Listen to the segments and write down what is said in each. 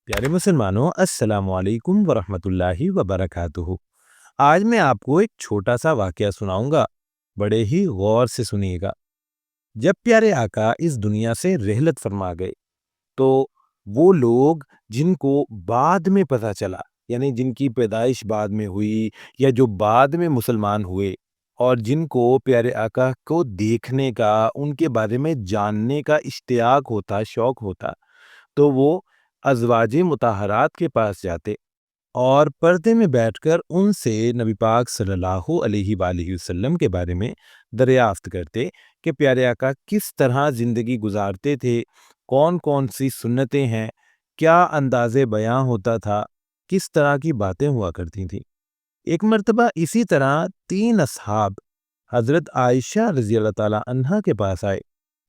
प्यारे मुसलमानों, अस्सलामु अलैकुम वरहमतुल्लाहि वबरकातुहू। आज मैं आपको एक छोटा सा वाकया सुनाऊंगा। बड़े ही गौर से सुनिएगा। जब प्यारे आका इस दुनिया से रहलत फरमा गए तो वो लोग जिनको बाद में पता चला, यानी जिनकी पैदाइश बाद में हुई या जो बाद में मुसलमान हुए और जिनको प्यारे आका को देखने का, उनके बारे में जानने का इश्तियाक होता, शौक होता, तो वो अज़वाजे मुताहरात के पास जाते और पर्दे में बैठकर उनसे नबी पाक सल्लल्लाहु अलैहि वालैहि वसल्लम के बारे में दरियाफ्त करते कि प्यारे आका किस तरह ज़िंदगी गुजारते थे, कौन कौन सी सुन्नतें हैं, क्या अंदाज़े बयां होता था, किस तरह की बातें हुआ करती थीं। एक मर्तबा इसी तरह तीन असहाब हज़रत आयशा रज़ी अल्लाह ताला अन्हा के पास आए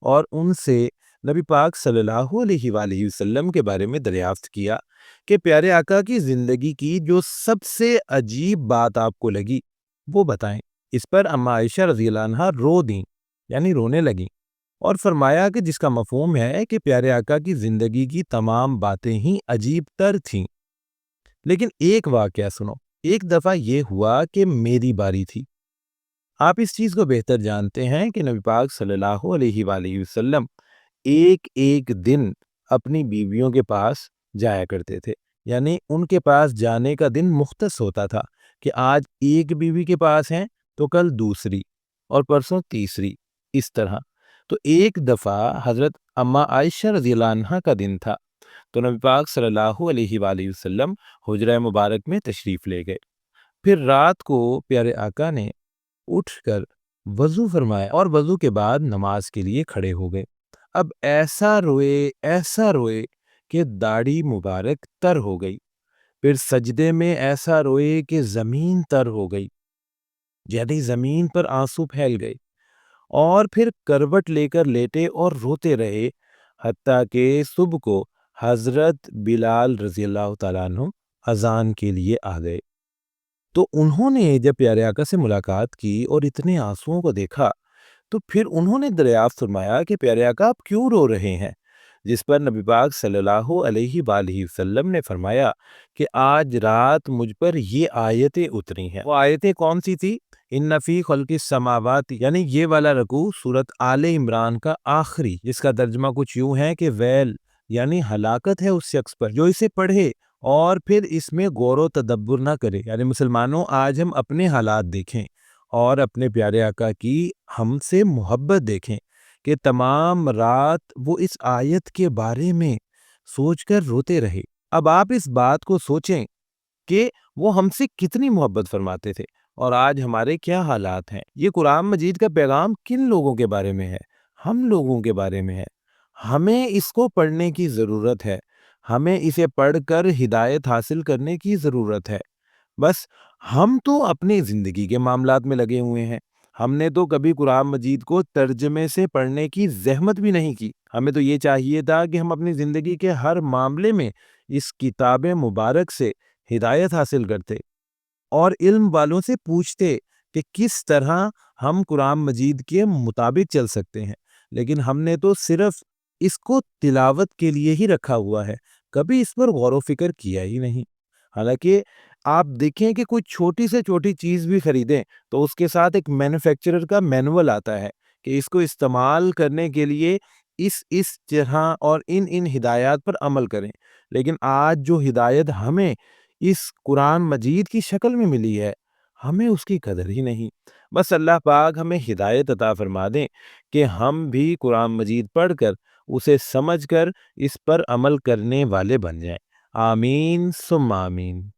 और उनसे नबी पाक सल्लल्लाहु अलैहि वालैहि वसल्लम के बारे में दरियाफ्त किया कि प्यारे आका की ज़िंदगी की जो सबसे अजीब बात आपको लगी वो बताएं। इस पर अम्मा आयशा रज़ी अल्लाह अन्हा रो दी, यानी रोने लगी, और फरमाया कि जिसका मफ़हूम है कि प्यारे आका की ज़िंदगी की तमाम बातें ही अजीब तर थीं। लेकिन एक वाकया सुनो। एक दफ़ा ये हुआ कि मेरी बारी थी। आप इस चीज़ को बेहतर जानते हैं कि नबी पाक सल्लल्लाहु अलैहि वालैहि वसल्लम एक एक दिन अपनी बीवियों के पास जाया करते थे, यानी उनके पास जाने का दिन मुख्तस होता था कि आज एक बीवी के पास हैं तो कल दूसरी और परसों तीसरी, इस तरह। तो एक दफ़ा हज़रत अम्मा आयशा रज़ियल्लाहु अन्हा का दिन था, तो नबी पाक सल्लल्लाहु अलैहि वालैहि वसल्लम हुजरा मुबारक में तशरीफ़ ले गए। फिर रात को प्यारे आका ने उठकर वज़ू फरमाया और वज़ू के बाद नमाज के लिए खड़े हो गए। अब ऐसा रोए कि दाढ़ी मुबारक तर हो गई। फिर सजदे में ऐसा रोए कि ज़मीन तर हो गई, यानी ज़मीन पर आंसू फैल गए। और फिर करवट लेकर लेटे और रोते रहे हत्ता कि सुबह को हज़रत बिलाल रज़ियल्लाहु ताला अन्हु अज़ान के लिए आ गए। तो उन्होंने जब प्यारे आका से मुलाकात की और इतने आंसुओं को देखा, तो फिर उन्होंने दरियाफ्त फरमाया कि प्यारे आका आप क्यों रो रहे हैं? जिस पर नबी पाक सल्लल्लाहु अलैहि वालैहि वसल्लम ने फरमाया कि आज रात मुझ पर ये आयतें उतरी हैं। वो आयतें कौन सी थी? इन्ना फी खल्क़िस समावाति, यानी ये वाला रकू सूरत आले इमरान का आखिरी, जिसका तर्जुमा कुछ यूं है कि वैल, यानी हलाकत है उस शख्स पर जो इसे पढ़े और फिर इसमें गौर व तदब्बुर ना करे। यानी मुसलमानों, आज हम अपने हालात देखें और अपने प्यारे आका की हमसे मोहब्बत देखें कि तमाम रात वो इस आयत के बारे में सोचकर रोते रहे। अब आप इस बात को सोचें कि वो हमसे कितनी मोहब्बत फरमाते थे और आज हमारे क्या हालात हैं। ये कुरान मजीद का पैगाम किन लोगों के बारे में है? हम लोगों के बारे में है। हमें इसको पढ़ने की ज़रूरत है। हमें इसे पढ़कर हिदायत हासिल करने की ज़रूरत है। बस हम तो अपनी ज़िंदगी के मामलात में लगे हुए हैं। हमने तो कभी कुरान मजीद को तर्जमे से पढ़ने की ज़हमत भी नहीं की। हमें तो ये चाहिए था कि हम अपनी ज़िंदगी के हर मामले में इस किताब मुबारक से हिदायत हासिल करते और इल्म वालों से पूछते कि किस तरह हम कुरान मजीद के मुताबिक चल सकते हैं। लेकिन हमने तो सिर्फ इसको तिलावत के लिए ही रखा हुआ है, कभी इस पर गौर व फिक्र किया ही नहीं। हालांकि आप देखें कि कोई छोटी से छोटी चीज़ भी खरीदें तो उसके साथ एक मैन्युफैक्चरर का मैनुअल आता है कि इसको इस्तेमाल करने के लिए इस तरह और इन हिदायत पर अमल करें। लेकिन आज जो हिदायत हमें इस कुरान मजीद की शक्ल में मिली है, हमें उसकी कदर ही नहीं। बस अल्लाह पाक हमें हिदायत अता फरमा दें कि हम भी कुरान मजीद पढ़कर उसे समझकर इस पर अमल करने वाले बन जाएं। आमीन सुम्मा आमीन।